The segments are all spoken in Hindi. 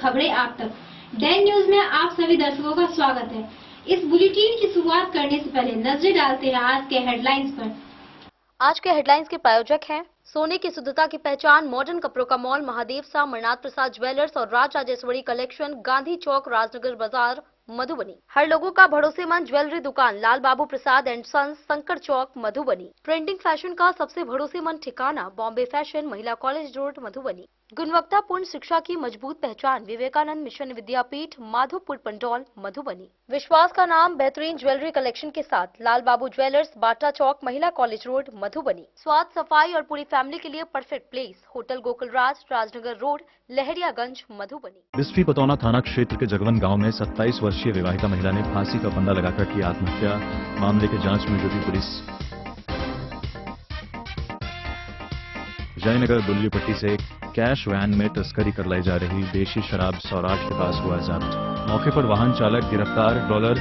खबरें आप तक। डैन न्यूज में आप सभी दर्शकों का स्वागत है। इस बुलेटिन की शुरुआत करने से पहले नजर डालते हैं आज के हेडलाइंस पर। आज के हेडलाइंस के प्रायोजक हैं सोने की शुद्धता की पहचान मॉडर्न कपड़ों का मॉल महादेव सा अमरनाथ प्रसाद ज्वेलर्स और राज राजेश्वरी कलेक्शन, गांधी चौक, राजनगर बाजार, मधुबनी। हर लोगों का भरोसेमंद ज्वेलरी दुकान Lal Babu Prasad and sons, Shankar Chowk, Madhubani. Trending fashion का सबसे भरोसेमंद ठिकाना Bombay fashion, Mahila college road, Madhubani. गुणवत्तापूर्ण शिक्षा की मजबूत पहचान विवेकानंद मिशन विद्यापीठ, माधोपुर पंडौल, मधुबनी। विश्वास का नाम बेहतरीन ज्वेलरी कलेक्शन के साथ लाल बाबू ज्वेलर्स, बाटा चौक, महिला कॉलेज रोड, मधुबनी। स्वाद, सफाई और पूरी फैमिली के लिए परफेक्ट प्लेस होटल गोकुल राज, राजनगर रोड, लहरियागंज, मधुबनी। बिस्फी पतौना थाना क्षेत्र के जगवन गांव में 27 वर्षीय विवाहिता महिला ने फांसी का फंदा लगाकर की आत्महत्या। मामले की जांच में जुटी पुलिस। जयनगर दुल्लीपट्टी से कैश वैन में तस्करी कर लाई जा रही देशी शराब सौराठ के पास हुआ जब्त। मौके पर वाहन चालक गिरफ्तार, डॉलर।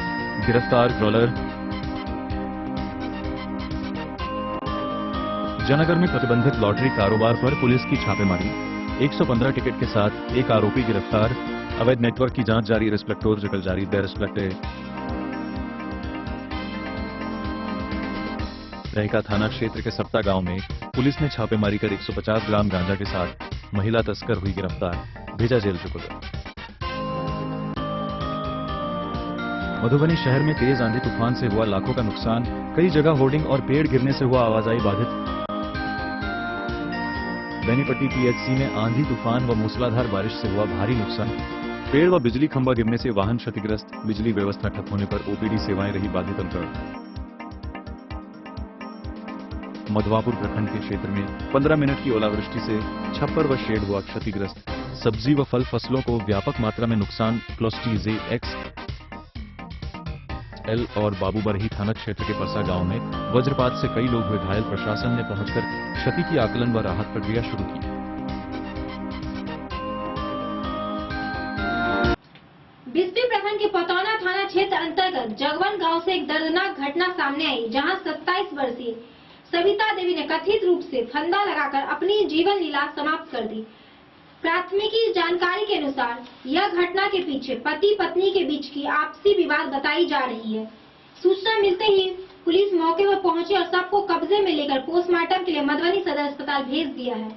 जयनगर में प्रतिबंधित लॉटरी कारोबार पर पुलिस की छापेमारी। 115 टिकट के साथ एक आरोपी गिरफ्तार। अवैध नेटवर्क की जांच जारी, रेस्पेक्टोर जकल जारी, रहिका थाना क्षेत्र के सप्ता गांव में पुलिस ने छापेमारी कर 150 ग्राम गांजा के साथ महिला तस्कर हुई गिरफ्तार, भेजा जेल चुकंदर। मधुबनी शहर में तेज आंधी तूफान से हुआ लाखों का नुकसान। कई जगह होर्डिंग और पेड़ गिरने से हुआ आवाजाही बाधित। बेनीपट्टी पीएचसी में आंधी तूफान व मूसलाधार बारिश से हुआ भारी नुकसान। पेड़ व बिजली खंभा गिरने से वाहन क्षतिग्रस्त। बिजली व्यवस्था ठप होने पर ओपीडी सेवाएं रही बाधित। अंतर मधवापुर प्रखंड के क्षेत्र में 15 मिनट की ओलावृष्टि से छप्पर व शेड हुआ क्षतिग्रस्त। सब्जी व फल फसलों को व्यापक मात्रा में नुकसान। क्लोस्टी एल और बाबूबरही थाना क्षेत्र के परसा गांव में वज्रपात से कई लोग हुए घायल। प्रशासन ने पहुंचकर क्षति की आकलन व राहत प्रक्रिया शुरू की। बिस्फी प्रखंड के पतौना थाना क्षेत्र अंतर्गत जगवन गांव से एक दर्दनाक घटना सामने आई, जहां 27 वर्षीय सविता देवी ने कथित रूप से फंदा लगाकर अपनी जीवन लीला समाप्त कर दी। प्राथमिक जानकारी के अनुसार यह घटना के पीछे पति पत्नी के बीच की आपसी विवाद बताई जा रही है। सूचना मिलते ही पुलिस मौके पर पहुंची और शव को कब्जे में लेकर पोस्टमार्टम के लिए मधुबनी सदर अस्पताल भेज दिया है।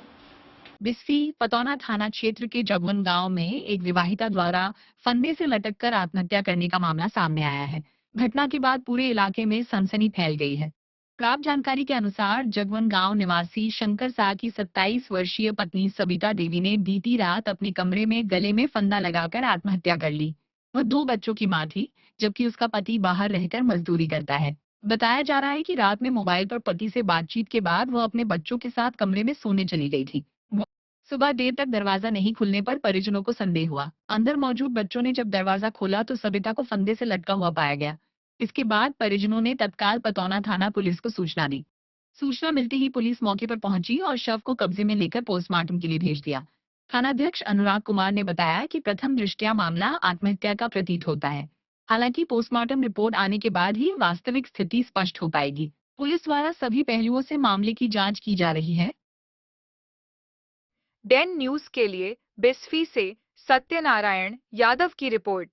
बिस्फी पतौना थाना क्षेत्र के जगवन गांव में एक विवाहिता द्वारा फंदे से लटककर आत्महत्या करने का मामला सामने आया है। घटना के बाद पूरे इलाके में सनसनी फैल गई है। प्राप्त जानकारी के अनुसार जगवन गांव निवासी शंकर शाह की 27 वर्षीय पत्नी सविता देवी ने बीती रात अपने कमरे में गले में फंदा लगाकर आत्महत्या कर ली। वह 2 बच्चों की मां थी, जबकि उसका पति बाहर रहकर मजदूरी करता है। बताया जा रहा है कि रात में मोबाइल पर पति से बातचीत के बाद वह अपने बच्चों के साथ कमरे में सोने चली गई थी। सुबह देर तक दरवाजा नहीं खुलने पर परिजनों को संदेह हुआ। अंदर मौजूद बच्चों ने जब दरवाजा खोला तो सविता को फंदे से लटका हुआ पाया गया। इसके बाद परिजनों ने तत्काल पतौना थाना पुलिस को सूचना दी। सूचना मिलते ही पुलिस मौके पर पहुंची और शव को कब्जे में लेकर पोस्टमार्टम के लिए भेज दिया। थानाध्यक्ष अनुराग कुमार ने बताया कि प्रथम दृष्टया मामला आत्महत्या का प्रतीत होता है। हालांकि पोस्टमार्टम रिपोर्ट आने के बाद ही वास्तविक स्थिति स्पष्ट हो पाएगी। पुलिस द्वारा सभी पहलुओं से मामले की जाँच की जा रही है। डैन न्यूज के लिए बिस्फी से सत्यनारायण यादव की रिपोर्ट।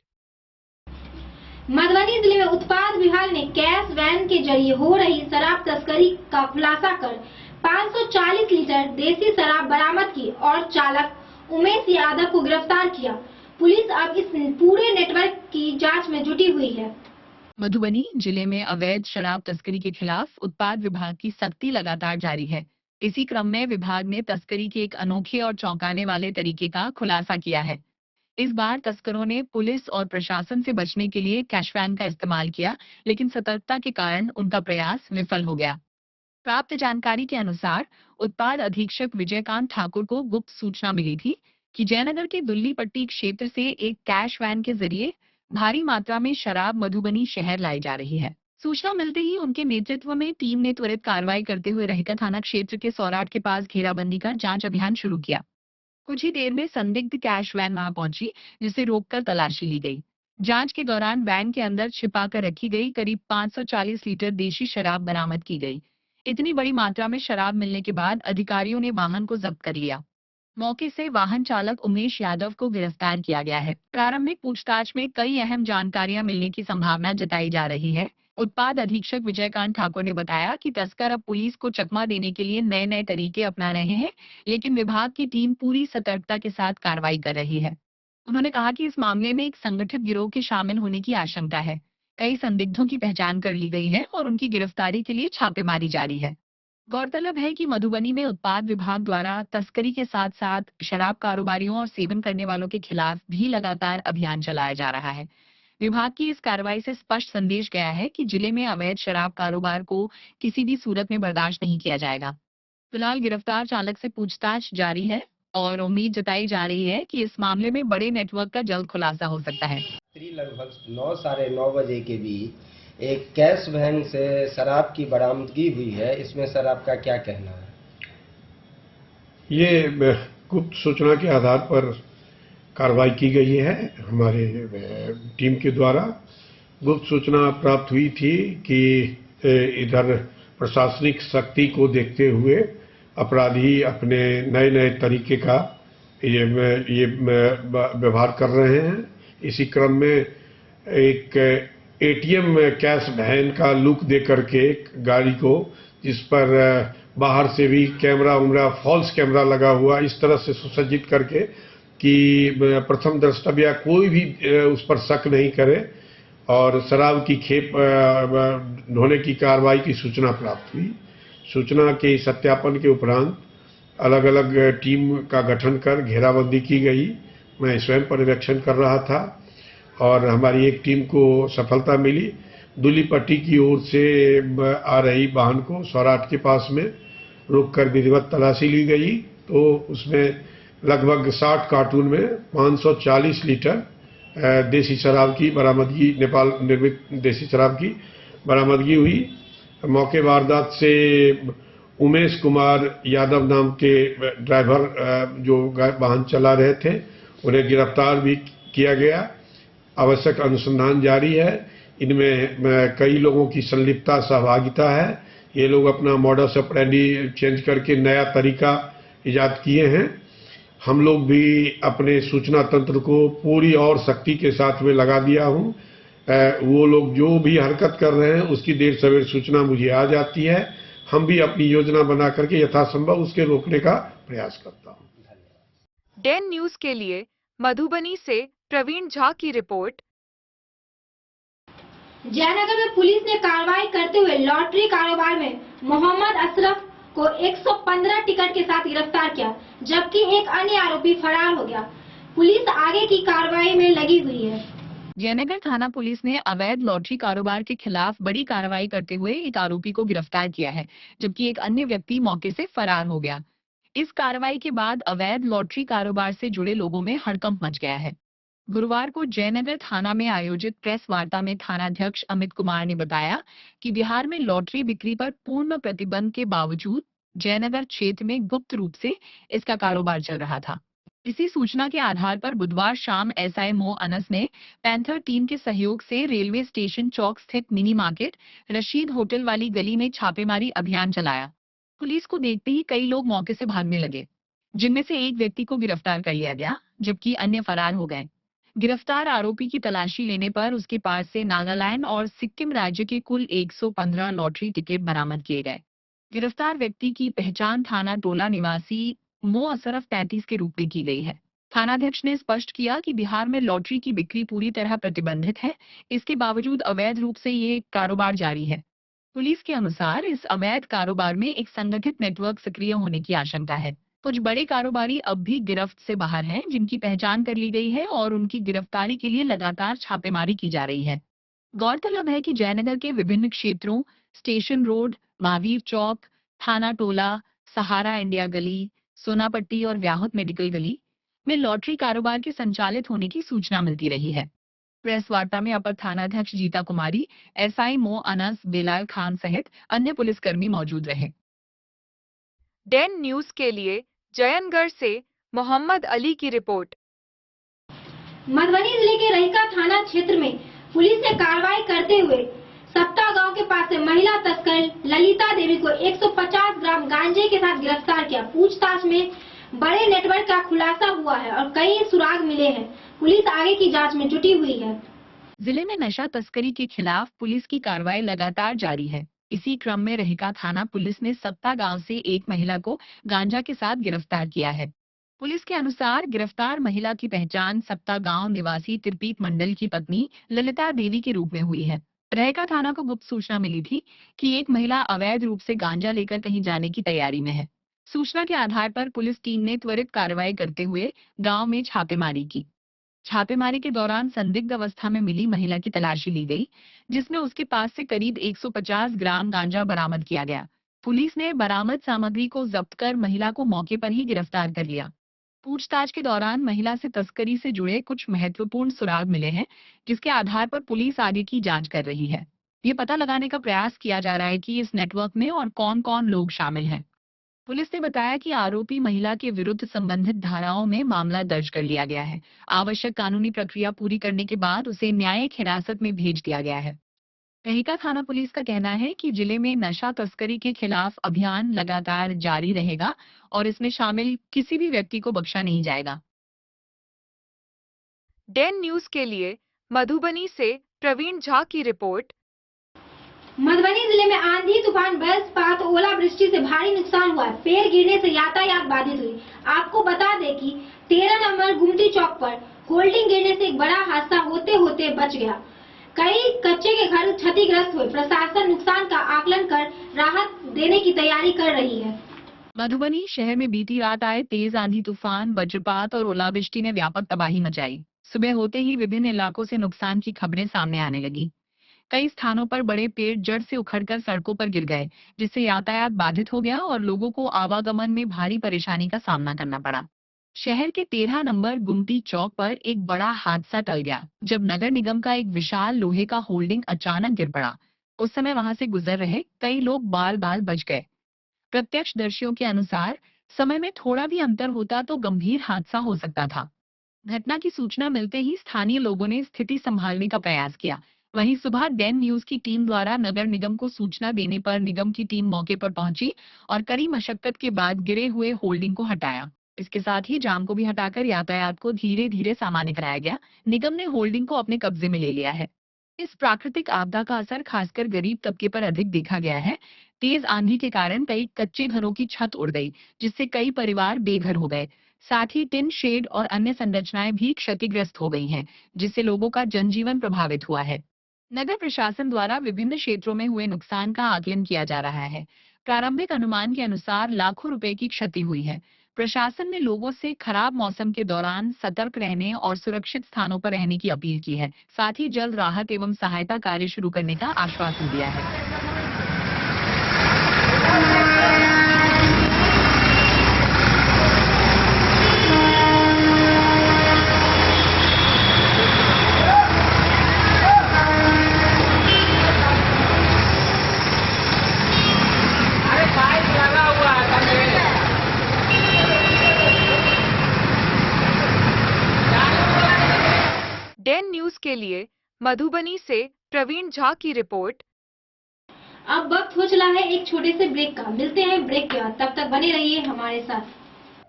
मधुबनी जिले में उत्पाद विभाग ने कैश वैन के जरिए हो रही शराब तस्करी का खुलासा कर 540 लीटर देसी शराब बरामद की और चालक उमेश यादव को गिरफ्तार किया। पुलिस अब इस पूरे नेटवर्क की जांच में जुटी हुई है। मधुबनी जिले में अवैध शराब तस्करी के खिलाफ उत्पाद विभाग की सख्ती लगातार जारी है। इसी क्रम में विभाग ने तस्करी के एक अनोखे और चौंकाने वाले तरीके का खुलासा किया है। इस बार तस्करों ने पुलिस और प्रशासन से बचने के लिए कैश वैन का इस्तेमाल किया, लेकिन सतर्कता के कारण उनका प्रयास विफल हो गया। प्राप्त जानकारी के अनुसार उत्पाद अधीक्षक विजयकांत ठाकुर को गुप्त सूचना मिली थी कि जयनगर के दुल्लीपट्टी क्षेत्र से एक कैश वैन के जरिए भारी मात्रा में शराब मधुबनी शहर लाई जा रही है। सूचना मिलते ही उनके नेतृत्व में टीम ने त्वरित कार्रवाई करते हुए रहिका थाना क्षेत्र के सौराठ के पास घेराबंदी कर जांच अभियान शुरू किया। कुछ ही देर में संदिग्ध कैश वैन वहां पहुंची, जिसे रोककर तलाशी ली गई। जांच के दौरान वैन के अंदर छिपाकर रखी गई करीब 540 लीटर देशी शराब बरामद की गई। इतनी बड़ी मात्रा में शराब मिलने के बाद अधिकारियों ने वाहन को जब्त कर लिया। मौके से वाहन चालक उमेश यादव को गिरफ्तार किया गया है। प्रारंभिक पूछताछ में कई अहम जानकारियां मिलने की संभावना जताई जा रही है। उत्पाद अधीक्षक विजयकांत ठाकुर ने बताया कि तस्कर अब पुलिस को चकमा देने के लिए नए नए तरीके अपना रहे हैं, लेकिन विभाग की टीम पूरी सतर्कता के साथ कार्रवाई कर रही है। उन्होंने कहा कि इस मामले में एक संगठित गिरोह के शामिल होने की आशंका है। कई संदिग्धों की पहचान कर ली गई है और उनकी गिरफ्तारी के लिए छापेमारी जारी है। गौरतलब है कि मधुबनी में उत्पाद विभाग द्वारा तस्करी के साथ साथ शराब कारोबारियों और सेवन करने वालों के खिलाफ भी लगातार अभियान चलाया जा रहा है। विभाग की इस कार्रवाई से स्पष्ट संदेश गया है कि जिले में अवैध शराब कारोबार को किसी भी सूरत में बर्दाश्त नहीं किया जाएगा। फिलहाल गिरफ्तार चालक से पूछताछ जारी है और उम्मीद जताई जा रही है कि इस मामले में बड़े नेटवर्क का जल्द खुलासा हो सकता है। लगभग 9 साढ़े 9 बजे के बीच एक कैश वैन से शराब की बरामदगी हुई है। इसमें सर आपका क्या कहना है? ये गुप्त सूचना के आधार पर कार्रवाई की गई है। हमारे टीम के द्वारा गुप्त सूचना प्राप्त हुई थी कि इधर प्रशासनिक सख्ती को देखते हुए अपराधी अपने नए नए तरीके का ये व्यवहार कर रहे हैं। इसी क्रम में एक एटीएम कैश वैन का लुक दे करके गाड़ी को, जिस पर बाहर से भी कैमरा फॉल्स कैमरा लगा हुआ, इस तरह से सुसज्जित करके कि प्रथम दृष्टया कोई भी उस पर शक नहीं करे और शराब की खेप ढोने की कार्रवाई की सूचना प्राप्त हुई। सूचना के सत्यापन के उपरांत अलग अलग टीम का गठन कर घेराबंदी की गई। मैं स्वयं पर्यवेक्षण कर रहा था और हमारी एक टीम को सफलता मिली। दूलीपट्टी की ओर से आ रही वाहन को सौराठ के पास में रोककर विधिवत तलाशी ली गई, तो उसमें लगभग 60 कार्टून में 540 लीटर देसी शराब की बरामदगी, नेपाल निर्मित देसी शराब की बरामदगी हुई। मौके वारदात से उमेश कुमार यादव नाम के ड्राइवर जो वाहन चला रहे थे, उन्हें गिरफ्तार भी किया गया। आवश्यक अनुसंधान जारी है। इनमें कई लोगों की संलिप्तता सहभागिता है। ये लोग अपना मॉडस ऑपरेंडी चेंज करके नया तरीका इजाद किए हैं। हम लोग भी अपने सूचना तंत्र को पूरी और सख्ती के साथ में लगा दिया हूं। वो लोग जो भी हरकत कर रहे हैं उसकी देर सवेर सूचना मुझे आ जाती है। हम भी अपनी योजना बना करके यथासंभव उसके रोकने का प्रयास करता हूं। डेन न्यूज के लिए मधुबनी से प्रवीण झा की रिपोर्ट। जयनगर में पुलिस ने कार्रवाई करते हुए लॉटरी कारोबार में मोहम्मद अशरफ को 115 टिकट के साथ गिरफ्तार किया, जबकि एक अन्य आरोपी फरार हो गया। पुलिस आगे की कार्रवाई में लगी हुई है। जयनगर थाना पुलिस ने अवैध लॉटरी कारोबार के खिलाफ बड़ी कार्रवाई करते हुए एक आरोपी को गिरफ्तार किया है, जबकि एक अन्य व्यक्ति मौके से फरार हो गया। इस कार्रवाई के बाद अवैध लॉटरी कारोबार से जुड़े लोगों में हड़कंप मच गया है। गुरुवार को जयनगर थाना में आयोजित प्रेस वार्ता में थानाध्यक्ष अमित कुमार ने बताया कि बिहार में लॉटरी बिक्री पर पूर्ण प्रतिबंध के बावजूद जयनगर क्षेत्र में गुप्त रूप से इसका कारोबार चल रहा था। इसी सूचना के आधार पर बुधवार शाम एसआई मो अनस ने पैंथर टीम के सहयोग से रेलवे स्टेशन चौक स्थित मिनी मार्केट रशीद होटल वाली गली में छापेमारी अभियान चलाया। पुलिस को देखते ही कई लोग मौके से भागने लगे, जिनमें से एक व्यक्ति को गिरफ्तार कर लिया गया, जबकि अन्य फरार हो गए। गिरफ्तार आरोपी की तलाशी लेने पर उसके पास से नागालैंड और सिक्किम राज्य के कुल 115 लॉटरी टिकट बरामद किए गए। गिरफ्तार व्यक्ति की पहचान थाना टोला निवासी मो अशरफ 33 के रूप में की गई है। थानाध्यक्ष ने स्पष्ट किया कि बिहार में लॉटरी की बिक्री पूरी तरह प्रतिबंधित है, इसके बावजूद अवैध रूप से ये कारोबार जारी है। पुलिस के अनुसार इस अवैध कारोबार में एक संगठित नेटवर्क सक्रिय होने की आशंका है। कुछ बड़े कारोबारी अब भी गिरफ्त से बाहर हैं, जिनकी पहचान कर ली गई है और उनकी गिरफ्तारी के लिए लगातार छापेमारी की जा रही है। गौरतलब है कि जयनगर के विभिन्न क्षेत्रों स्टेशन रोड, महावीर चौक, थाना टोला, सहारा इंडिया गली, सोनापट्टी और व्याहुत मेडिकल गली में लॉटरी कारोबार के संचालित होने की सूचना मिलती रही है। प्रेस वार्ता में अपर थानाध्यक्ष जीता कुमारी, एसआई मो अनस, बेलाल खान सहित अन्य पुलिसकर्मी मौजूद रहे। डेन न्यूज के लिए जयनगढ़ से मोहम्मद अली की रिपोर्ट। मधुबनी जिले के रहिका थाना क्षेत्र में पुलिस ने कार्रवाई करते हुए सप्ता गांव के पास से महिला तस्कर ललिता देवी को 150 ग्राम गांजे के साथ गिरफ्तार किया। पूछताछ में बड़े नेटवर्क का खुलासा हुआ है और कई सुराग मिले हैं। पुलिस आगे की जांच में जुटी हुई है। जिले में नशा तस्करी के खिलाफ पुलिस की कार्रवाई लगातार जारी है। इसी क्रम में रहिका थाना पुलिस ने सत्ता गांव से एक महिला को गांजा के साथ गिरफ्तार किया है। पुलिस के अनुसार गिरफ्तार महिला की पहचान सत्ता गांव निवासी तिरपीत मंडल की पत्नी ललिता देवी के रूप में हुई है। रहिका थाना को गुप्त सूचना मिली थी कि एक महिला अवैध रूप से गांजा लेकर कहीं जाने की तैयारी में है। सूचना के आधार पर पुलिस टीम ने त्वरित कार्रवाई करते हुए गांव में छापेमारी की। छापेमारी के दौरान संदिग्ध अवस्था में मिली महिला की तलाशी ली गई, जिसमें उसके पास से करीब 150 ग्राम गांजा बरामद किया गया। पुलिस ने बरामद सामग्री को जब्त कर महिला को मौके पर ही गिरफ्तार कर लिया। पूछताछ के दौरान महिला से तस्करी से जुड़े कुछ महत्वपूर्ण सुराग मिले हैं, जिसके आधार पर पुलिस आगे की जांच कर रही है। ये पता लगाने का प्रयास किया जा रहा है कि इस नेटवर्क में और कौन-कौन लोग शामिल हैं। पुलिस ने बताया कि आरोपी महिला के विरुद्ध संबंधित धाराओं में मामला दर्ज कर लिया गया है। आवश्यक कानूनी प्रक्रिया पूरी करने के बाद उसे न्यायिक हिरासत में भेज दिया गया है। रहिका थाना पुलिस का कहना है कि जिले में नशा तस्करी के खिलाफ अभियान लगातार जारी रहेगा और इसमें शामिल किसी भी व्यक्ति को बख्शा नहीं जाएगा। डेन न्यूज के लिए मधुबनी से प्रवीण झा की रिपोर्ट। मधुबनी जिले में आंधी तूफान वज्रपात ओलावृष्टि से भारी नुकसान हुआ है। पेड़ गिरने से यातायात बाधित हुई। आपको बता दें कि 13 नंबर गुमटी चौक पर होल्डिंग गिरने से एक बड़ा हादसा होते होते बच गया। कई कच्चे के घर क्षतिग्रस्त हुए। प्रशासन नुकसान का आकलन कर राहत देने की तैयारी कर रही है। मधुबनी शहर में बीती रात आए तेज आंधी तूफान, वज्रपात और ओलावृष्टि ने व्यापक तबाही मचाई। सुबह होते ही विभिन्न इलाकों से नुकसान की खबरें सामने आने लगी। कई स्थानों पर बड़े पेड़ जड़ से उखड़कर सड़कों पर गिर गए, जिससे यातायात बाधित हो गया और लोगों को आवागमन में भारी परेशानी का सामना करना पड़ा। शहर के 13 नंबर गुमटी चौक पर एक बड़ा हादसा टल गया, जब नगर निगम का एक विशाल लोहे का होल्डिंग अचानक गिर पड़ा। उस समय वहां से गुजर रहे कई लोग बाल बाल बच गए। प्रत्यक्षदर्शियों के अनुसार समय में थोड़ा भी अंतर होता तो गंभीर हादसा हो सकता था। घटना की सूचना मिलते ही स्थानीय लोगों ने स्थिति संभालने का प्रयास किया। वहीं सुबह डेन न्यूज की टीम द्वारा नगर निगम को सूचना देने पर निगम की टीम मौके पर पहुंची और कड़ी मशक्कत के बाद गिरे हुए होल्डिंग को हटाया। इसके साथ ही जाम को भी हटाकर यातायात को धीरे धीरे सामान्य कराया गया। निगम ने होल्डिंग को अपने कब्जे में ले लिया है। इस प्राकृतिक आपदा का असर खासकर गरीब तबके पर अधिक देखा गया है। तेज आंधी के कारण कई कच्चे घरों की छत उड़ गई, जिससे कई परिवार बेघर हो गए। साथ ही टिन शेड और अन्य संरचनाएं भी क्षतिग्रस्त हो गई हैं, जिससे लोगों का जनजीवन प्रभावित हुआ है। नगर प्रशासन द्वारा विभिन्न क्षेत्रों में हुए नुकसान का आकलन किया जा रहा है। प्रारंभिक अनुमान के अनुसार लाखों रुपए की क्षति हुई है। प्रशासन ने लोगों से खराब मौसम के दौरान सतर्क रहने और सुरक्षित स्थानों पर रहने की अपील की है। साथ ही जल्द राहत एवं सहायता कार्य शुरू करने का आश्वासन दिया है। डेन न्यूज के लिए मधुबनी से प्रवीण झा की रिपोर्ट। अब वक्त हो चला है एक छोटे से ब्रेक का। मिलते हैं ब्रेक के बाद, तब तक बने रहिए हमारे साथ।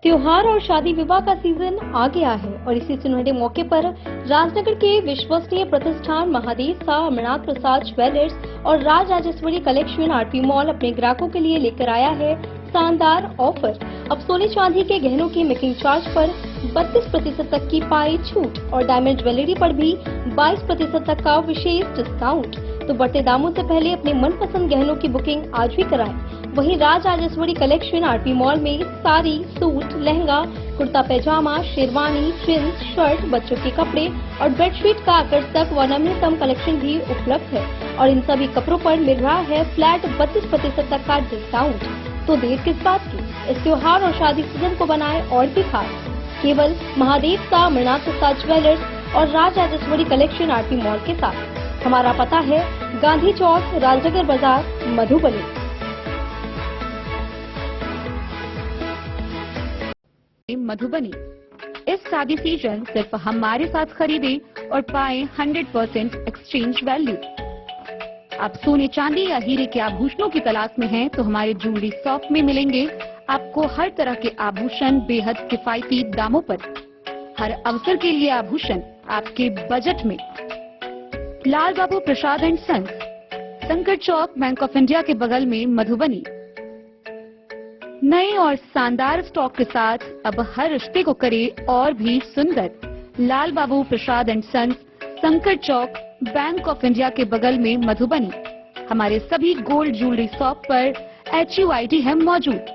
त्योहार और शादी विवाह का सीजन आ गया है और इसी सुनहरे मौके पर राजनगर के विश्वसनीय प्रतिष्ठान महादेव शाह अमरनाथ प्रसाद ज्वेलर्स और Raj Rajeshwari collection RP mall अपने ग्राहकों के लिए लेकर आया है शानदार ऑफर। अब सोने चांदी के गहनों के मेकिंग चार्ज पर 32% तक की पाई छूट और डायमंड ज्वेलरी पर भी 22% तक का विशेष डिस्काउंट। तो बढ़ते दामों से पहले अपने मनपसंद गहनों की बुकिंग आज भी कराएं। वहीं राज राजेश्वरी कलेक्शन आरपी मॉल में साड़ी, सूट, लहंगा, कुर्ता पैजामा, शेरवानी, जींस, शर्ट, बच्चों के कपड़े और बेडशीट का आकर्षक व नवीनतम कलेक्शन भी उपलब्ध है और इन सभी कपड़ों पर मिल रहा है फ्लैट 32% तक का डिस्काउंट। तो देर किस बात की, इस त्योहार और शादी सीजन को बनाए और भी खास। केवल महादेव शाह अमरनाथ प्रसाद ज्वेलर्स और Raj Rajeshwari collection RP mall के साथ। हमारा पता है गांधी चौक, राजनगर बाजार, मधुबनी। मधुबनी इस शादी सीजन सिर्फ हमारे साथ खरीदे और पाए 100% एक्सचेंज वैल्यू। आप सोने चांदी या हीरे के आभूषणों की तलाश में हैं तो हमारे ज्वेलरी शॉप में मिलेंगे आपको हर तरह के आभूषण बेहद किफायती दामों पर, हर अवसर के लिए आभूषण आपके बजट में। लाल बाबू प्रसाद एंड सन्स, संकट चौक, बैंक ऑफ इंडिया के बगल में, मधुबनी। नए और शानदार स्टॉक के साथ अब हर रिश्ते को करे और भी सुंदर। लाल बाबू प्रसाद एंड सन्स, संकट चौक, बैंक ऑफ इंडिया के बगल में, मधुबनी। हमारे सभी गोल्ड ज्वेलरी शॉप पर HUID है मौजूद।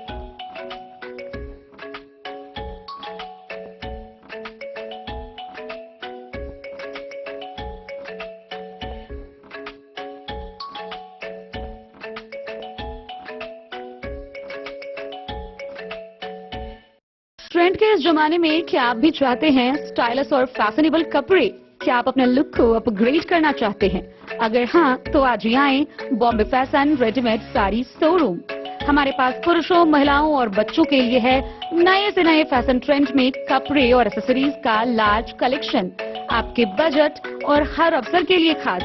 ट्रेंड के इस जमाने में क्या आप भी चाहते हैं स्टाइलिश और फैशनेबल कपड़े? क्या आप अपने लुक को अपग्रेड करना चाहते हैं? अगर हाँ, तो आज ही आएं Bombay fashion readymade sari showroom. हमारे पास पुरुषों, महिलाओं और बच्चों के लिए है नए से नए फैशन ट्रेंड में कपड़े और एक्सेसरीज का लार्ज कलेक्शन, आपके बजट और हर अवसर के लिए खास।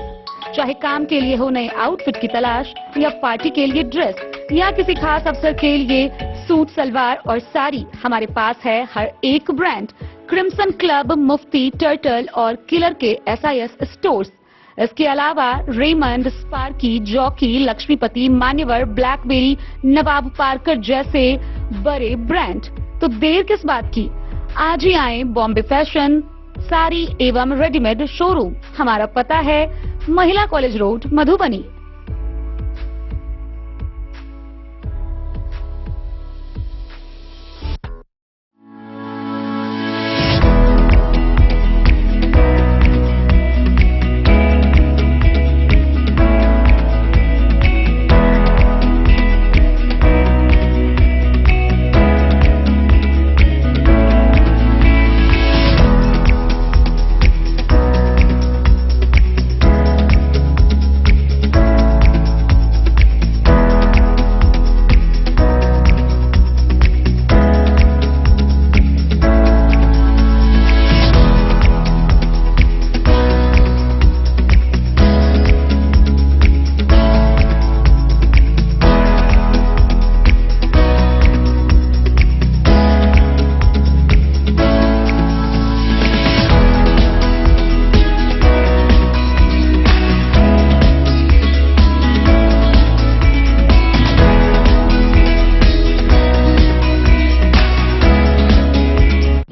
चाहे काम के लिए हो नए आउटफिट की तलाश, या पार्टी के लिए ड्रेस, या किसी खास अवसर के लिए सूट, सलवार और साड़ी, हमारे पास है हर एक ब्रांड। क्रिम्सन क्लब, मुफ्ती, टर्टल और किलर के SIS स्टोर्स। इसके अलावा रेमंड, स्पार्की, जॉकी, लक्ष्मीपति, मान्यवर, ब्लैकबेरी, नवाब पार्कर जैसे बड़े ब्रांड। तो देर किस बात की, आज ही आए बॉम्बे फैशन साड़ी एवं रेडीमेड शोरूम। हमारा पता है महिला कॉलेज रोड, मधुबनी।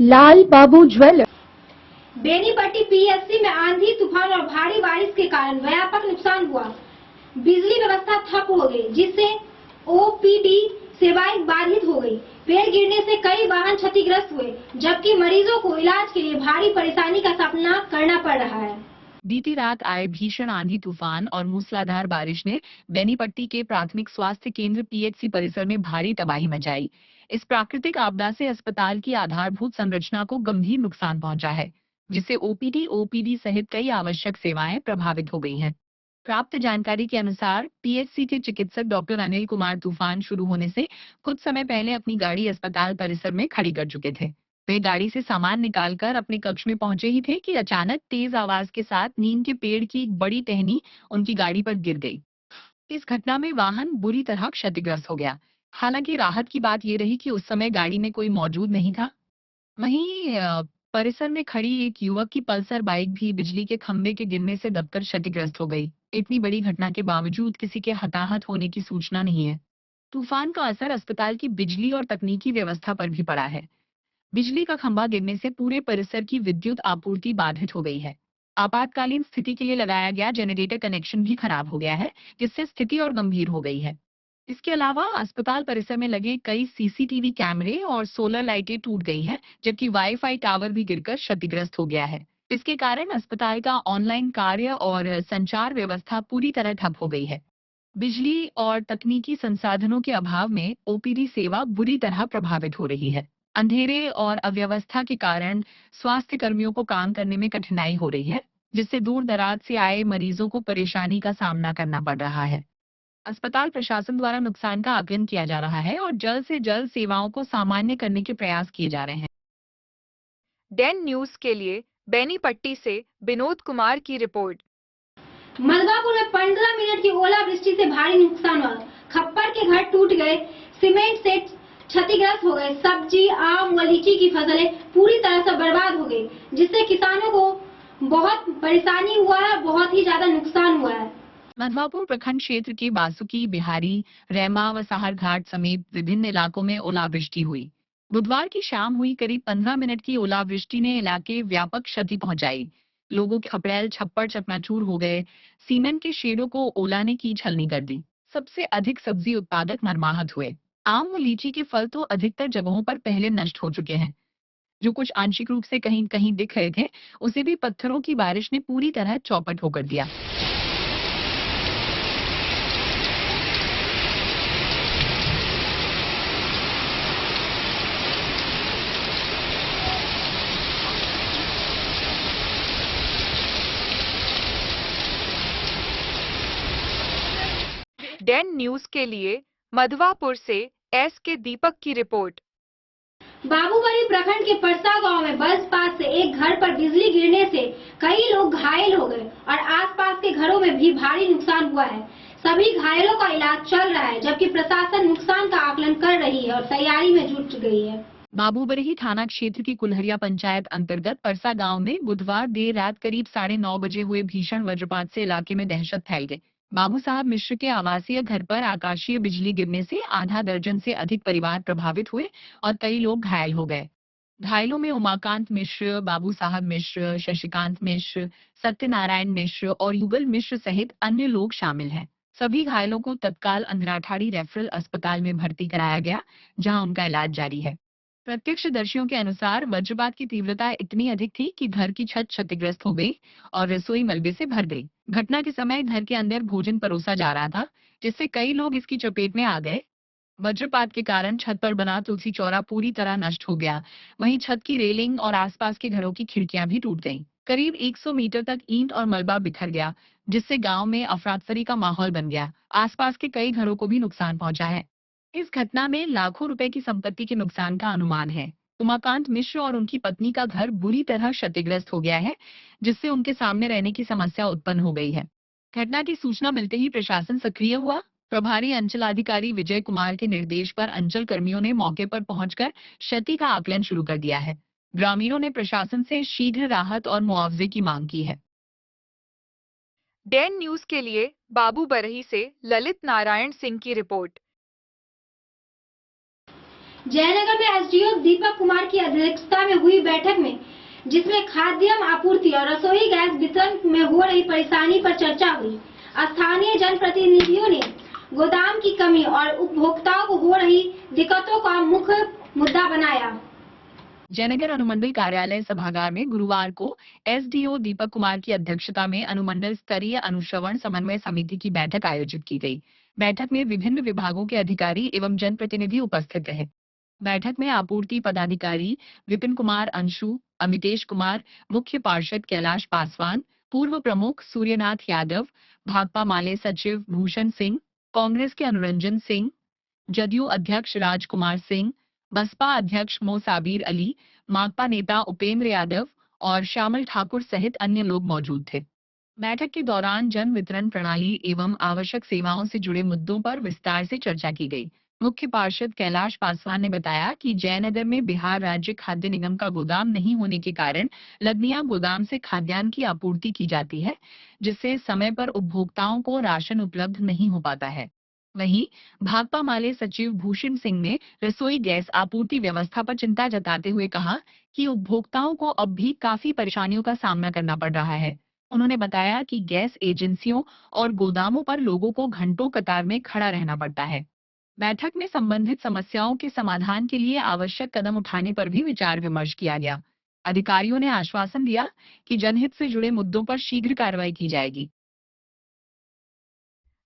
लाल बाबू ज्वेलर। बेनीपट्टी PSC में आंधी, तूफान और भारी बारिश के कारण व्यापक नुकसान हुआ। बिजली व्यवस्था ठप हो गई, जिससे OPD सेवाएं बाधित हो गई। पेड़ गिरने से कई वाहन क्षतिग्रस्त हुए, जबकि मरीजों को इलाज के लिए भारी परेशानी का सामना करना पड़ रहा है। बीती रात आए भीषण आंधी तूफान और मूसलाधार बारिश ने बेनीपट्टी के प्राथमिक स्वास्थ्य केंद्र PHC परिसर में भारी तबाही मचाई। इस प्राकृतिक आपदा से अस्पताल की आधारभूत संरचना को गंभीर नुकसान पहुंचा है, जिससे OPD सहित कई आवश्यक सेवाएं प्रभावित हो गई हैं। प्राप्त जानकारी के अनुसार PHC के चिकित्सक डॉक्टर अनिल कुमार तूफान शुरू होने से कुछ समय पहले अपनी गाड़ी अस्पताल परिसर में खड़ी कर चुके थे। वे गाड़ी से सामान निकालकर अपने कक्ष में पहुंचे ही थे कि अचानक तेज आवाज के साथ नीम के पेड़ की एक बड़ी टहनी उनकी गाड़ी पर गिर गई। इस घटना में वाहन बुरी तरह क्षतिग्रस्त हो गया। हालांकि राहत की बात ये रही कि उस समय गाड़ी में कोई मौजूद नहीं था। वहीं परिसर में खड़ी एक युवक की पल्सर बाइक भी बिजली के खंभे के गिरने से दबकर क्षतिग्रस्त हो गई। इतनी बड़ी घटना के बावजूद किसी के हताहत होने की सूचना नहीं है। तूफान का असर अस्पताल की बिजली और तकनीकी व्यवस्था पर भी पड़ा है। बिजली का खंभा गिरने से पूरे परिसर की विद्युत आपूर्ति बाधित हो गई है। आपातकालीन स्थिति के लिए लगाया गया जनरेटर कनेक्शन भी खराब हो गया है, जिससे स्थिति और गंभीर हो गई है। इसके अलावा अस्पताल परिसर में लगे कई CCTV कैमरे और सोलर लाइटें टूट गई हैं, जबकि वाईफाई टावर भी गिरकर क्षतिग्रस्त हो गया है। इसके कारण अस्पताल का ऑनलाइन कार्य और संचार व्यवस्था पूरी तरह ठप हो गई है। बिजली और तकनीकी संसाधनों के अभाव में OPD सेवा बुरी तरह प्रभावित हो रही है। अंधेरे और अव्यवस्था के कारण स्वास्थ्य कर्मियों को काम करने में कठिनाई हो रही है, जिससे दूर दराज से आए मरीजों को परेशानी का सामना करना पड़ रहा है। अस्पताल प्रशासन द्वारा नुकसान का आकलन किया जा रहा है और जल्द से जल्द सेवाओं को सामान्य करने के प्रयास किए जा रहे हैं। डेन न्यूज के लिए बेनीपट्टी से विनोद कुमार की रिपोर्ट। मलबापुर में 15 मिनट की ओलावृष्टि से भारी नुकसान हुआ। खप्पर के घर टूट गए, सीमेंट सेट क्षतिग्रस्त हो गए। सब्जी, आम व लीची की फसलें पूरी तरह से बर्बाद हो गई, जिससे किसानों को बहुत परेशानी हुआ है, बहुत ही ज्यादा नुकसान हुआ है। मधवापुर प्रखंड क्षेत्र के बासुकी, बिहारी, रैमा व साहर घाट समेत विभिन्न इलाकों में ओलावृष्टि हुई। बुधवार की शाम हुई करीब 15 मिनट की ओलावृष्टि ने इलाके व्यापक क्षति पहुंचाई। लोगों के खपड़ैल छप्पर चकनाचूर हो गए। सीमेंट के शेडों को ओला ने की छलनी कर दी। सबसे अधिक सब्जी उत्पादक मरमाहत हुए। आम व लीची के फल तो अधिकतर जगहों पर पहले नष्ट हो चुके हैं। जो कुछ आंशिक रूप से कहीं कहीं दिख रहे थे, उसे भी पत्थरों की बारिश ने पूरी तरह चौपट होकर दिया। डेन न्यूज के लिए मधवापुर से एस के दीपक की रिपोर्ट। बाबूबरी प्रखंड के परसा गांव में वज्रपात से एक घर पर बिजली गिरने से कई लोग घायल हो गए और आसपास के घरों में भी भारी नुकसान हुआ है। सभी घायलों का इलाज चल रहा है, जबकि प्रशासन नुकसान का आकलन कर रही है और तैयारी में जुट गई है। बाबूबरही थाना क्षेत्र की कुल्हरिया पंचायत अंतर्गत परसा गांव में बुधवार देर रात करीब 9:30 बजे हुए भीषण वज्रपात से इलाके में दहशत फैल गई। बाबू साहब मिश्र के आवासीय घर पर आकाशीय बिजली गिरने से आधा दर्जन से अधिक परिवार प्रभावित हुए और कई लोग घायल हो गए। घायलों में उमाकांत मिश्र, बाबू साहब मिश्र, शशिकांत मिश्र, सत्यनारायण मिश्र और युगल मिश्र सहित अन्य लोग शामिल हैं। सभी घायलों को तत्काल अंधराठाड़ी रेफरल अस्पताल में भर्ती कराया गया, जहां उनका इलाज जारी है। प्रत्यक्षदर्शियों के अनुसार वज्रपात की तीव्रता इतनी अधिक थी कि घर की छत क्षतिग्रस्त हो गई और रसोई मलबे से भर गई। घटना के समय घर के अंदर भोजन परोसा जा रहा था, जिससे कई लोग इसकी चपेट में आ गए। वज्रपात के कारण छत पर बना तुलसी चौरा पूरी तरह नष्ट हो गया। वहीं छत की रेलिंग और आसपास के घरों की खिड़कियां भी टूट गईं। करीब 100 मीटर तक ईंट और मलबा बिखर गया, जिससे गांव में अफरातफरी का माहौल बन गया। आसपास के कई घरों को भी नुकसान पहुंचा है। इस घटना में लाखों रुपए की संपत्ति के नुकसान का अनुमान है। उमाकांत मिश्र और उनकी पत्नी का घर बुरी तरह क्षतिग्रस्त हो गया है, जिससे उनके सामने रहने की समस्या उत्पन्न हो गई है। घटना की सूचना मिलते ही प्रशासन सक्रिय हुआ। प्रभारी अंचलाधिकारी विजय कुमार के निर्देश पर अंचल कर्मियों ने मौके पर पहुंचकर क्षति का आकलन शुरू कर दिया है। ग्रामीणों ने प्रशासन से शीघ्र राहत और मुआवजे की मांग की है। डेन न्यूज के लिए बाबूबरही से ललित नारायण सिंह की रिपोर्ट। जयनगर में एसडीओ दीपक कुमार की अध्यक्षता में हुई बैठक में, जिसमें खाद्य आपूर्ति और रसोई गैस वितरण में हो रही परेशानी पर चर्चा हुई। स्थानीय जनप्रतिनिधियों ने गोदाम की कमी और उपभोक्ताओं को हो रही दिक्कतों का मुख्य मुद्दा बनाया। जयनगर अनुमंडल कार्यालय सभागार में गुरुवार को एसडीओ दीपक कुमार की अध्यक्षता में अनुमंडल स्तरीय अनुश्रवण समन्वय समिति की बैठक आयोजित की गई। बैठक में विभिन्न विभागों के अधिकारी एवं जनप्रतिनिधि उपस्थित रहे। बैठक में आपूर्ति पदाधिकारी विपिन कुमार अंशु, अमितेश कुमार, मुख्य पार्षद कैलाश पासवान, पूर्व प्रमुख सूर्यनाथ यादव, भाकपा माले सचिव भूषण सिंह, कांग्रेस के अनुरंजन सिंह, जदयू अध्यक्ष राजकुमार सिंह, बसपा अध्यक्ष मोसाबिर अली, माकपा नेता उपेंद्र यादव और श्यामल ठाकुर सहित अन्य लोग मौजूद थे। बैठक के दौरान जन वितरण प्रणाली एवं आवश्यक सेवाओं से जुड़े मुद्दों पर विस्तार से चर्चा की गई। मुख्य पार्षद कैलाश पासवान ने बताया कि जयनगर में बिहार राज्य खाद्य निगम का गोदाम नहीं होने के कारण लदनिया गोदाम से खाद्यान्न की आपूर्ति की जाती है, जिससे समय पर उपभोक्ताओं को राशन उपलब्ध नहीं हो पाता है। वहीं भाकपा माले सचिव भूषण सिंह ने रसोई गैस आपूर्ति व्यवस्था पर चिंता जताते हुए कहा कि उपभोक्ताओं को अब भी काफी परेशानियों का सामना करना पड़ रहा है। उन्होंने बताया कि गैस एजेंसियों और गोदामों पर लोगों को घंटों कतार में खड़ा रहना पड़ता है। बैठक में संबंधित समस्याओं के समाधान के लिए आवश्यक कदम उठाने पर भी विचार विमर्श किया गया। अधिकारियों ने आश्वासन दिया कि जनहित से जुड़े मुद्दों पर शीघ्र कार्रवाई की जाएगी।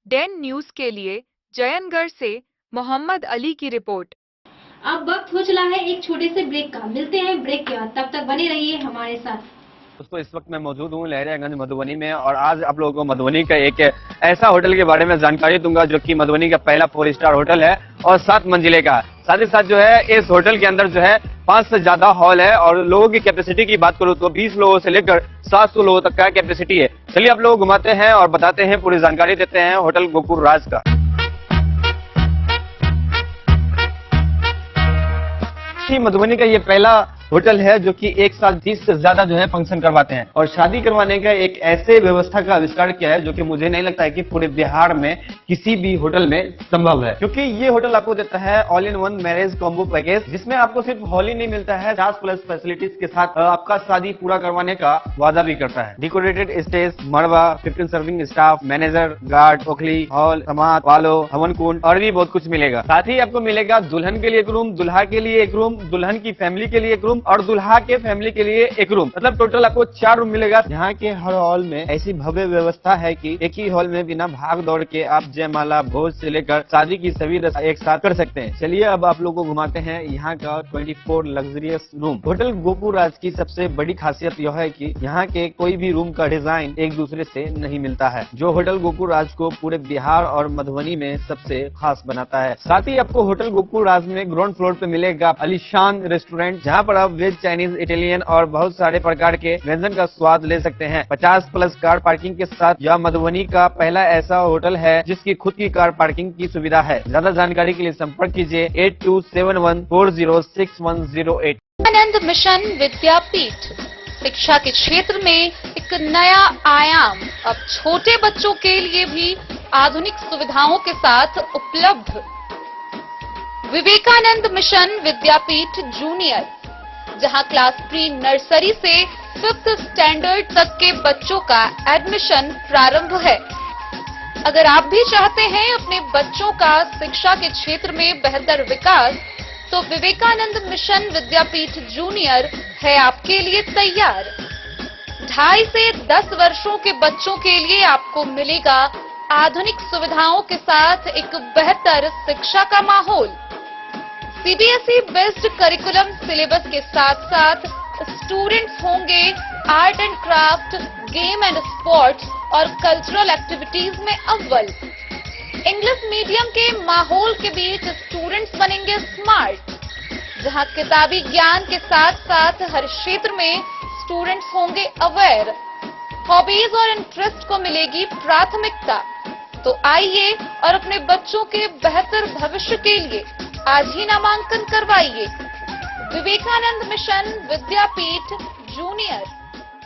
डेन न्यूज के लिए जयनगढ़ से मोहम्मद अली की रिपोर्ट। अब वक्त हो चला है एक छोटे से ब्रेक का। मिलते हैं ब्रेक के बाद, तब तक बने रहिए हमारे साथ। दोस्तों, इस वक्त मैं मौजूद हूँ लहरियागंज मधुबनी में और आज आप लोगों को मधुबनी का एक ऐसा होटल के बारे में जानकारी दूंगा जो कि मधुबनी का पहला 4 स्टार होटल है और 7 मंजिले का। साथ ही साथ जो है इस होटल के अंदर जो है 5 से ज्यादा हॉल है और लोगों की कैपेसिटी की बात करूँ तो 20 लोगों से लेकर 700 लोगों तक का कैपेसिटी है। चलिए आप लोग घुमाते हैं और बताते हैं, पूरी जानकारी देते हैं होटल गोकुल राज का। ही मधुबनी का ये पहला होटल है जो कि एक साथ 30 से ज्यादा जो है फंक्शन करवाते हैं और शादी करवाने का एक ऐसे व्यवस्था का आविष्कार किया है जो कि मुझे नहीं लगता है कि पूरे बिहार में किसी भी होटल में संभव है, क्योंकि ये होटल आपको देता है all in one marriage combo package, जिसमें आपको सिर्फ हॉल ही नहीं मिलता है, 50+ फैसिलिटीज के साथ आपका शादी पूरा करवाने का वादा भी करता है। डेकोरेटेड स्टेज, मड़वा, 15 सर्विंग स्टाफ, मैनेजर, गार्ड, ओखली, हॉल, समाज, वालो, हवन कुंड और भी बहुत कुछ मिलेगा। साथ ही आपको मिलेगा दुल्हन के लिए एक रूम, दुल्हा के लिए एक रूम, दुल्हन की फैमिली के लिए एक रूम और दुल्हा के फैमिली के लिए एक रूम, मतलब टोटल आपको 4 रूम मिलेगा। यहाँ के हर हॉल में ऐसी भव्य व्यवस्था है कि एक ही हॉल में बिना भाग दौड़ के आप जयमाला, भोज से लेकर शादी की सभी रस्म एक साथ कर सकते हैं। चलिए अब आप लोगों को घुमाते हैं यहाँ का 24 लग्जरियस रूम। होटल गोकुल राज की सबसे बड़ी खासियत यह है कि यहाँ के कोई भी रूम का डिजाइन एक दूसरे से नहीं मिलता है, जो होटल गोकुल राज को पूरे बिहार और मधुबनी में सबसे खास बनाता है। साथ ही आपको होटल गोकुल राज में ग्राउंड फ्लोर पे मिलेगा आलीशान रेस्टोरेंट, जहाँ पर आप वेज, चाइनीज, इटालियन और बहुत सारे प्रकार के व्यंजन का स्वाद ले सकते हैं। 50+ कार पार्किंग के साथ यह मधुबनी का पहला ऐसा होटल है जिसकी खुद की कार पार्किंग की सुविधा है। ज्यादा जानकारी के लिए संपर्क कीजिए 8271406108। आनंद मिशन विद्यापीठ शिक्षा के क्षेत्र में एक नया आयाम अब छोटे बच्चों के लिए भी आधुनिक सुविधाओं के साथ उपलब्ध। विवेकानंद मिशन विद्यापीठ जूनियर, जहां क्लास प्री नर्सरी से 5th स्टैंडर्ड तक के बच्चों का एडमिशन प्रारंभ है। अगर आप भी चाहते हैं अपने बच्चों का शिक्षा के क्षेत्र में बेहतर विकास, तो विवेकानंद मिशन विद्यापीठ जूनियर है आपके लिए तैयार। 2.5 से 10 वर्षों के बच्चों के लिए आपको मिलेगा आधुनिक सुविधाओं के साथ एक बेहतर शिक्षा का माहौल। सीबीएसई बेस्ड करिकुलम सिलेबस के साथ साथ स्टूडेंट्स होंगे art and craft, game and sports और कल्चरल एक्टिविटीज में अव्वल। इंग्लिश मीडियम के माहौल के बीच स्टूडेंट्स बनेंगे स्मार्ट, जहां किताबी ज्ञान के साथ साथ हर क्षेत्र में स्टूडेंट्स होंगे अवेयर। हॉबीज और इंटरेस्ट को मिलेगी प्राथमिकता। तो आइए और अपने बच्चों के बेहतर भविष्य के लिए आज ही नामांकन करवाइए। विवेकानंद मिशन विद्यापीठ जूनियर,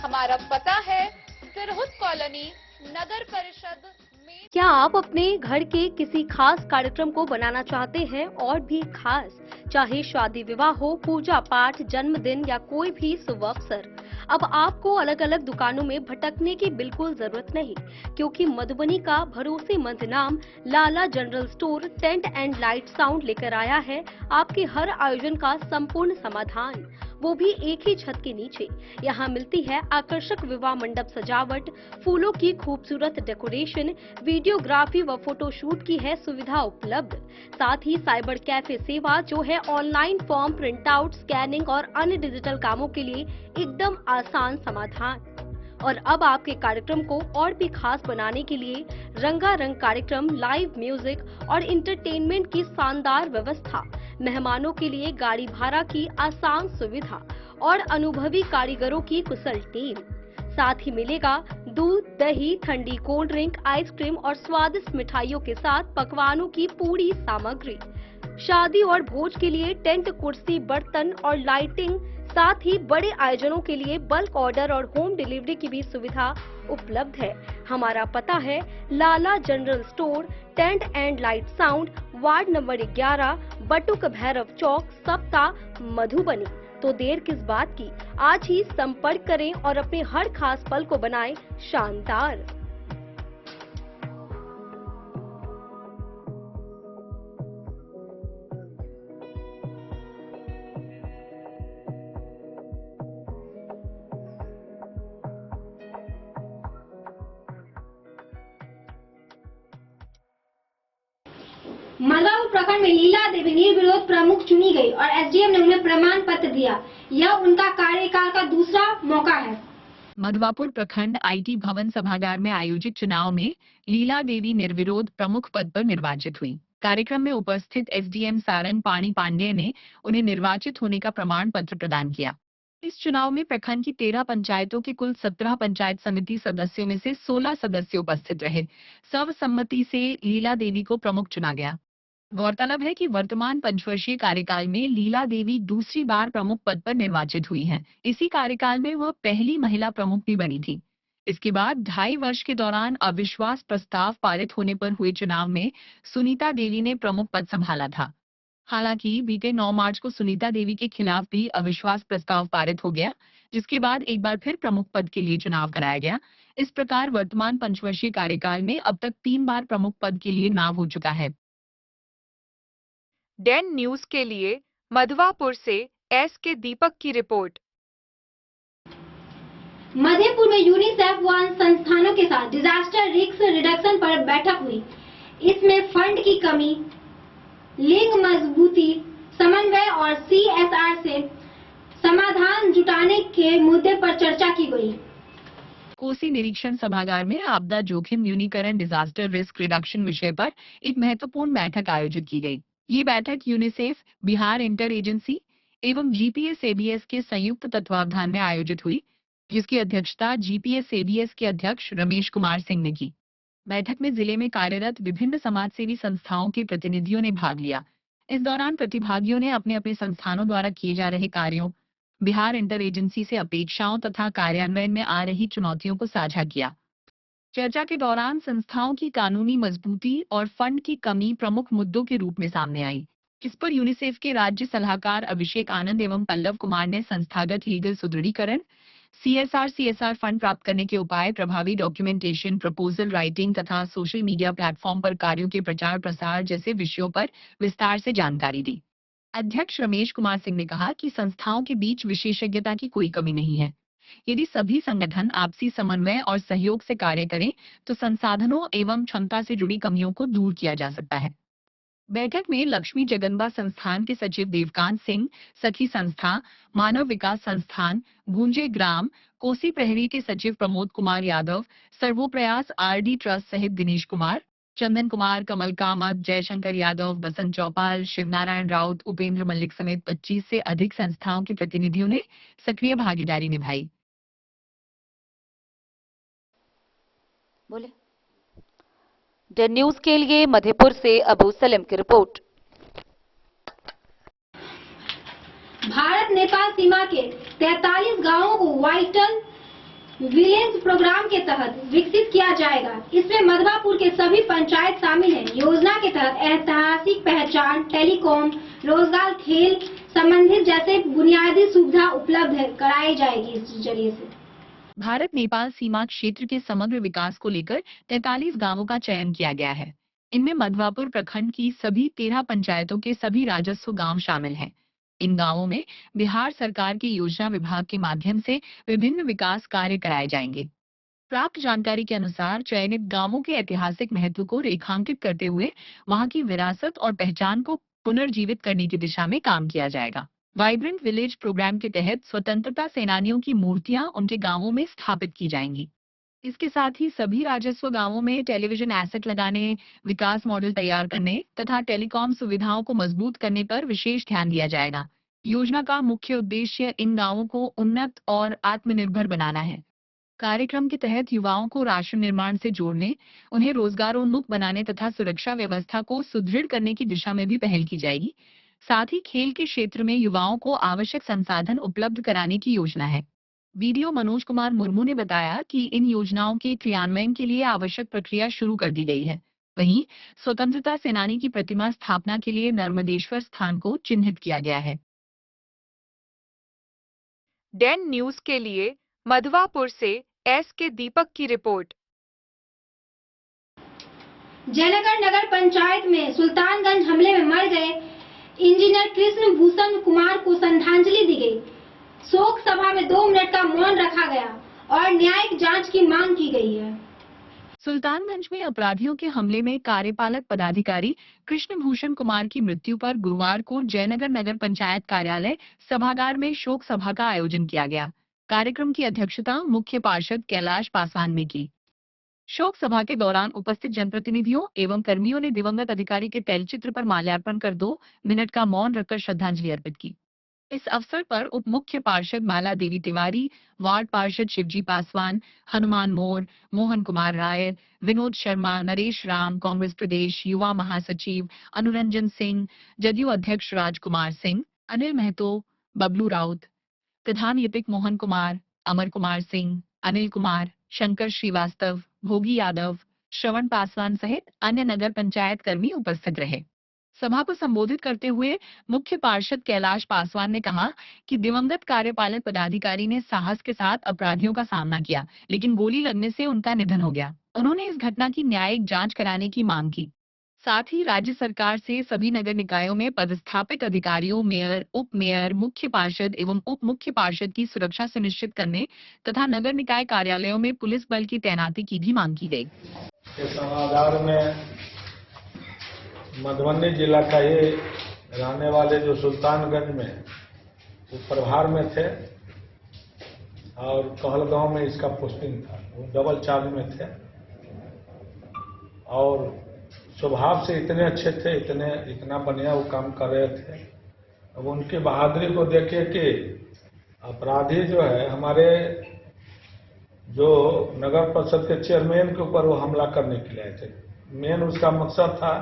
हमारा पता है सिरहुत कॉलोनी, नगर परिषद में। क्या आप अपने घर के किसी खास कार्यक्रम को बनाना चाहते हैं और भी खास, चाहे शादी विवाह हो, पूजा पाठ, जन्मदिन या कोई भी शुभ अवसर? अब आपको अलग अलग दुकानों में भटकने की बिल्कुल जरूरत नहीं, क्योंकि मधुबनी का भरोसेमंद नाम Lala general store tent and light sound लेकर आया है आपके हर आयोजन का संपूर्ण समाधान, वो भी एक ही छत के नीचे। यहाँ मिलती है आकर्षक विवाह मंडप सजावट, फूलों की खूबसूरत डेकोरेशन, वीडियोग्राफी व फोटोशूट की है सुविधा उपलब्ध। साथ ही साइबर कैफे सेवा, जो है online form print out, scanning और अन्य डिजिटल कामों के लिए एकदम आसान समाधान। और अब आपके कार्यक्रम को और भी खास बनाने के लिए रंगारंग कार्यक्रम, लाइव म्यूजिक और इंटरटेनमेंट की शानदार व्यवस्था, मेहमानों के लिए गाड़ी भाड़ा की आसान सुविधा और अनुभवी कारीगरों की कुशल टीम। साथ ही मिलेगा दूध, दही, ठंडी कोल्ड ड्रिंक, आइसक्रीम और स्वादिष्ट मिठाइयों के साथ पकवानों की पूरी सामग्री। शादी और भोज के लिए टेंट, कुर्सी, बर्तन और लाइटिंग, साथ ही बड़े आयोजनों के लिए बल्क ऑर्डर और होम डिलीवरी की भी सुविधा उपलब्ध है। हमारा पता है Lala general store tent and light sound, ward number 11, Batuk Bhairav Chowk, Sapta, Madhubani. तो देर किस बात की, आज ही संपर्क करें और अपने हर खास पल को बनाएं शानदार। मलवापुर प्रखंड में लीला देवी निर्विरोध प्रमुख चुनी गई और एसडीएम ने उन्हें प्रमाण पत्र दिया। यह उनका कार्यकाल का दूसरा मौका है। मधुवापुर प्रखंड आईटी भवन सभागार में आयोजित चुनाव में लीला देवी निर्विरोध प्रमुख पद पर निर्वाचित हुई। कार्यक्रम में उपस्थित एसडीएम सारंग पाणी पांडेय ने उन्हें निर्वाचित होने का प्रमाण पत्र प्रदान किया। इस चुनाव में प्रखंड की 13 पंचायतों के कुल 17 पंचायत समिति सदस्यों में से 16 सदस्य उपस्थित रहे। सर्वसम्मति से लीला देवी को प्रमुख चुना गया। गौरतलब है कि वर्तमान पंचवर्षीय कार्यकाल में लीला देवी दूसरी बार प्रमुख पद पर निर्वाचित हुई हैं। इसी कार्यकाल में वह पहली महिला प्रमुख भी बनी थी। इसके बाद 2.5 वर्ष के दौरान अविश्वास प्रस्ताव पारित होने पर हुए चुनाव में सुनीता देवी ने प्रमुख पद संभाला था। हालांकि बीते 9 मार्च को सुनीता देवी के खिलाफ भी अविश्वास प्रस्ताव पारित हो गया, जिसके बाद एक बार फिर प्रमुख पद के लिए चुनाव कराया गया। इस प्रकार वर्तमान पंचवर्षीय कार्यकाल में अब तक 3 बार प्रमुख पद के लिए चुनाव हो चुका है। डैन न्यूज के लिए मधवापुर से एस के दीपक की रिपोर्ट। मधेपुर में यूनिसेफ व संस्थानों के साथ डिजास्टर रिस्क रिडक्शन पर बैठक हुई। इसमें फंड की कमी, लिंग मजबूती, समन्वय और CSR से समाधान जुटाने के मुद्दे पर चर्चा की गई। कोसी निरीक्षण सभागार में आपदा जोखिम न्यूनीकरण डिजास्टर रिस्क रिडक्शन विषय पर एक महत्वपूर्ण बैठक आयोजित की गई। ये बैठक यूनिसेफ, बिहार इंटर एजेंसी एवं GPS-ABS के संयुक्त तत्वावधान में आयोजित हुई, जिसकी अध्यक्षता GPS-ABS के अध्यक्ष रमेश कुमार सिंह ने की। बैठक में जिले में कार्यरत विभिन्न समाजसेवी संस्थाओं के प्रतिनिधियों ने भाग लिया। इस दौरान प्रतिभागियों ने अपने अपने संस्थानों द्वारा किए जा रहे कार्यों, बिहार इंटर एजेंसी से अपेक्षाओं तथा कार्यान्वयन में आ रही चुनौतियों को साझा किया। चर्चा के दौरान संस्थाओं की कानूनी मजबूती और फंड की कमी प्रमुख मुद्दों के रूप में सामने आई। इस पर यूनिसेफ के राज्य सलाहकार अभिषेक आनंद एवं पल्लव कुमार ने संस्थागत लीगल सुदृढ़ीकरण, CSR फंड प्राप्त करने के उपाय, प्रभावी डॉक्यूमेंटेशन, प्रपोजल राइटिंग तथा सोशल मीडिया प्लेटफॉर्म पर कार्यों के प्रचार प्रसार जैसे विषयों पर विस्तार से जानकारी दी। अध्यक्ष रमेश कुमार सिंह ने कहा कि संस्थाओं के बीच विशेषज्ञता की कोई कमी नहीं है। यदि सभी संगठन आपसी समन्वय और सहयोग से कार्य करें तो संसाधनों एवं क्षमता से जुड़ी कमियों को दूर किया जा सकता है। बैठक में लक्ष्मी जगदम्बा संस्थान के सचिव देवकांत सिंह, सखी संस्था, मानव विकास संस्थान, गूंजे ग्राम, कोसी प्रहरी के सचिव प्रमोद कुमार यादव, सर्वोप्रयास RD ट्रस्ट सहित दिनेश कुमार, चंदन कुमार, कमल कामत, जयशंकर यादव, बसंत चौपाल, शिवनारायण राउत, उपेंद्र मल्लिक समेत 25 से अधिक संस्थाओं के प्रतिनिधियों ने सक्रिय भागीदारी निभाई। बोले डैन न्यूज के लिए मधेपुर से अबू सलेम की रिपोर्ट। भारत नेपाल सीमा के 43 गांवों को वाइटल विलेज प्रोग्राम के तहत विकसित किया जाएगा। इसमें मधवापुर के सभी पंचायत शामिल हैं। योजना के तहत ऐतिहासिक पहचान, टेलीकॉम, रोजगार, खेल संबंधित जैसे बुनियादी सुविधा उपलब्ध कराई जाएगी। इस जरिए से भारत नेपाल सीमा क्षेत्र के समग्र विकास को लेकर 43 गांवों का चयन किया गया है। इनमें मधवापुर प्रखंड की सभी 13 पंचायतों के सभी राजस्व गांव शामिल हैं। इन गांवों में बिहार सरकार की योजना विभाग के माध्यम से विभिन्न विकास कार्य कराए जाएंगे। प्राप्त जानकारी के अनुसार चयनित गांवों के ऐतिहासिक महत्व को रेखांकित करते हुए वहां की विरासत और पहचान को पुनर्जीवित करने की दिशा में काम किया जाएगा। वाइब्रेंट विलेज प्रोग्राम के तहत स्वतंत्रता सेनानियों की मूर्तियां उनके गांवों में स्थापित की जाएंगी। इसके साथ ही सभी राजस्व गांवों में टेलीविजन एसेट लगाने, विकास मॉडल तैयार करने तथा टेलीकॉम सुविधाओं को मजबूत करने पर विशेष ध्यान दिया जाएगा। योजना का मुख्य उद्देश्य इन गांवों को उन्नत और आत्मनिर्भर बनाना है। कार्यक्रम के तहत युवाओं को राष्ट्र निर्माण से जोड़ने, उन्हें रोजगारोन्मुख बनाने तथा सुरक्षा व्यवस्था को सुदृढ़ करने की दिशा में भी पहल की जाएगी। साथ ही खेल के क्षेत्र में युवाओं को आवश्यक संसाधन उपलब्ध कराने की योजना है। वीडियो मनोज कुमार मुर्मू ने बताया कि इन योजनाओं के क्रियान्वयन के लिए आवश्यक प्रक्रिया शुरू कर दी गई है। वहीं स्वतंत्रता सेनानी की प्रतिमा स्थापना के लिए नर्मदेश्वर स्थान को चिन्हित किया गया है। डैन न्यूज के लिए मधवापुर से एस के दीपक की रिपोर्ट। जयनगर नगर पंचायत में सुल्तानगंज हमले में मर गए इंजीनियर कृष्ण भूषण कुमार को श्रद्धांजलि दी गई। शोक सभा में 2 मिनट का मौन रखा गया और न्यायिक जांच की मांग की गई है। सुल्तानगंज में अपराधियों के हमले में कार्यपालक पदाधिकारी कृष्ण भूषण कुमार की मृत्यु पर गुरुवार को जयनगर नगर पंचायत कार्यालय सभागार में शोक सभा का आयोजन किया गया। कार्यक्रम की अध्यक्षता मुख्य पार्षद कैलाश पासवान ने की। शोक सभा के दौरान उपस्थित जनप्रतिनिधियों एवं कर्मियों ने दिवंगत अधिकारी के तैलचित्र पर माल्यार्पण कर 2 मिनट का मौन रखकर श्रद्धांजलि अर्पित की। इस अवसर पर उप मुख्य पार्षद माला देवी तिवारी, वार्ड पार्षद शिवजी पासवान, हनुमान मोर, मोहन कुमार राय, विनोद शर्मा, नरेश राम, कांग्रेस प्रदेश युवा महासचिव अनुरंजन सिंह, जदयू अध्यक्ष राजकुमार सिंह, अनिल महतो, बबलू राउत, प्रधान यिपिक मोहन कुमार, अमर कुमार सिंह, अनिल कुमार, शंकर श्रीवास्तव, भोगी यादव, श्रवण पासवान सहित अन्य नगर पंचायत कर्मी उपस्थित रहे। सभा को संबोधित करते हुए मुख्य पार्षद कैलाश पासवान ने कहा कि दिवंगत कार्यपालक पदाधिकारी ने साहस के साथ अपराधियों का सामना किया, लेकिन गोली लगने से उनका निधन हो गया। उन्होंने इस घटना की न्यायिक जांच कराने की मांग की। साथ ही राज्य सरकार से सभी नगर निकायों में पदस्थापित अधिकारियों, मेयर, उप मेयर, मुख्य पार्षद एवं उप मुख्य पार्षद की सुरक्षा सुनिश्चित करने तथा नगर निकाय कार्यालयों में पुलिस बल की तैनाती की भी मांग की गई। इस समाचार में मधुबनी जिला का ये रहने वाले जो सुल्तानगंज में वो प्रभार में थे और कहलगांव में इसका पोस्टिंग था, वो डबल चार्ज में थे और स्वभाव से इतने अच्छे थे, इतना बढ़िया वो काम कर रहे थे। अब उनकी बहादुरी को देखिए कि अपराधी जो है हमारे जो नगर परिषद के चेयरमैन के ऊपर वो हमला करने के लिए आए थे। मेन उसका मकसद था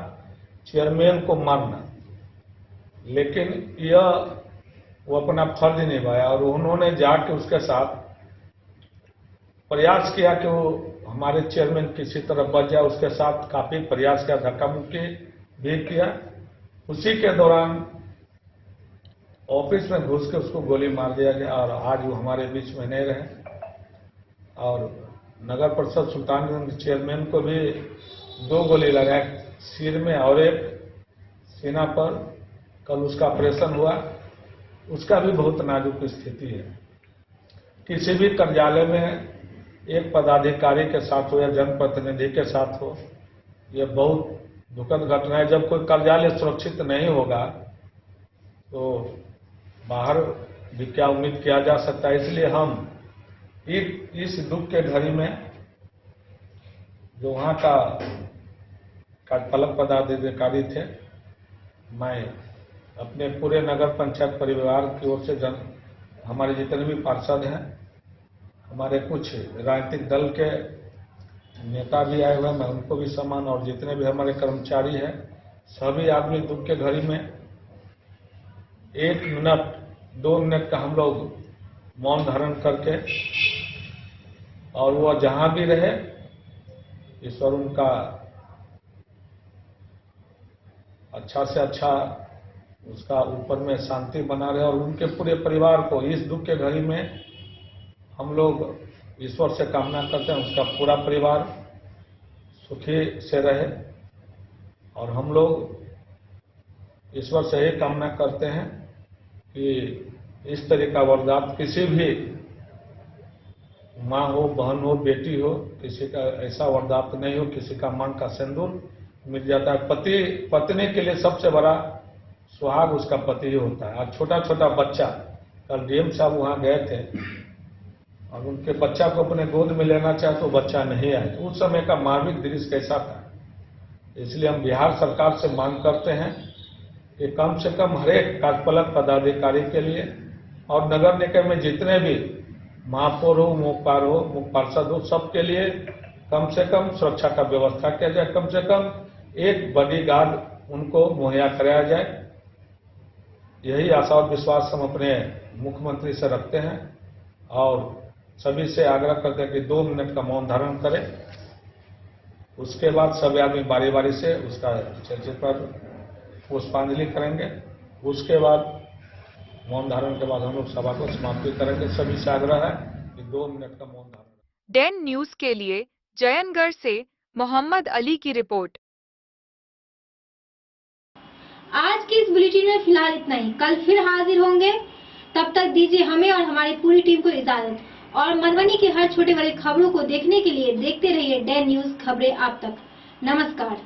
चेयरमैन को मारना, लेकिन यह वो अपना फर्ज निभाया और उन्होंने जाके उसके साथ प्रयास किया कि वो हमारे चेयरमैन किसी तरह बच जाए। उसके साथ काफी प्रयास किया, धक्का मुक्की भी किया। उसी के दौरान ऑफिस में घुस के उसको गोली मार दिया गया और आज वो हमारे बीच में नहीं रहे। और नगर परिषद सुल्तानगंज चेयरमैन को भी 2 गोली लगाए, सिर में और एक सीना पर। कल उसका ऑपरेशन हुआ, उसका भी बहुत नाजुक स्थिति है। किसी भी कार्यालय में एक पदाधिकारी के साथ हो या जनप्रतिनिधि के साथ हो, यह बहुत दुखद घटना है। जब कोई कार्यालय सुरक्षित नहीं होगा तो बाहर भी क्या उम्मीद किया जा सकता है। इसलिए हम इस दुख के घड़ी में जो वहाँ का कार्यपालक पदाधिकारी थे, मैं अपने पूरे नगर पंचायत परिवार की ओर से हमारे जितने भी पार्षद हैं, हमारे कुछ राजनीतिक दल के नेता भी आए हुए हैं, मैं उनको भी सम्मान, और जितने भी हमारे कर्मचारी हैं, सभी आदमी दुख के घड़ी में 1 मिनट 2 मिनट का हम लोग मौन धारण करके, और वो जहां भी रहे ईश्वर उनका अच्छा से अच्छा उसका ऊपर में शांति बना रहे और उनके पूरे परिवार को इस दुख के घड़ी में हम लोग ईश्वर से कामना करते हैं उसका पूरा परिवार सुखी से रहे। और हम लोग ईश्वर से यही कामना करते हैं कि इस तरह का वारदात किसी भी माँ हो, बहन हो, बेटी हो, किसी का ऐसा वारदात नहीं हो। किसी का मांग का सिंदूर मिल जाता है। पत्नी के लिए सबसे बड़ा सुहाग उसका पति ही होता है। आज छोटा छोटा बच्चा, कल डीएम साहब वहाँ गए थे और उनके बच्चा को अपने गोद में लेना चाहे तो बच्चा नहीं आया। तो उस समय का मार्मिक दृश्य कैसा था। इसलिए हम बिहार सरकार से मांग करते हैं कि कम से कम हर एक कार्यपालक पदाधिकारी के लिए और नगर निकाय में जितने भी महापौर हो, मुखपाल हो, मुख्य पार्षद हो, सबके लिए कम से कम सुरक्षा का व्यवस्था किया जाए। कम से कम एक बॉडीगार्ड उनको मुहैया कराया जाए। यही आशा और विश्वास हम अपने मुख्यमंत्री से रखते हैं और सभी से आग्रह करते हैं कि 2 मिनट का मौन धारण करें। उसके बाद सभी आदमी बारी बारी से उसका चर्चित पर पुष्पांजलि करेंगे। उसके बाद मौन धारण के बाद हम लोग सभा को समाप्ति करेंगे। सभी से आग्रह है कि 2 मिनट का मौन धारण। डेन न्यूज के लिए जयनगढ़ से मोहम्मद अली की रिपोर्ट। आज की इस बुलेटिन में फिलहाल इतना ही। कल फिर हाजिर होंगे, तब तक दीजिए हमें और हमारी पूरी टीम को इजाजत। और मधुबनी की हर छोटे बड़े खबरों को देखने के लिए देखते रहिए डेन न्यूज, खबरें आप तक। नमस्कार।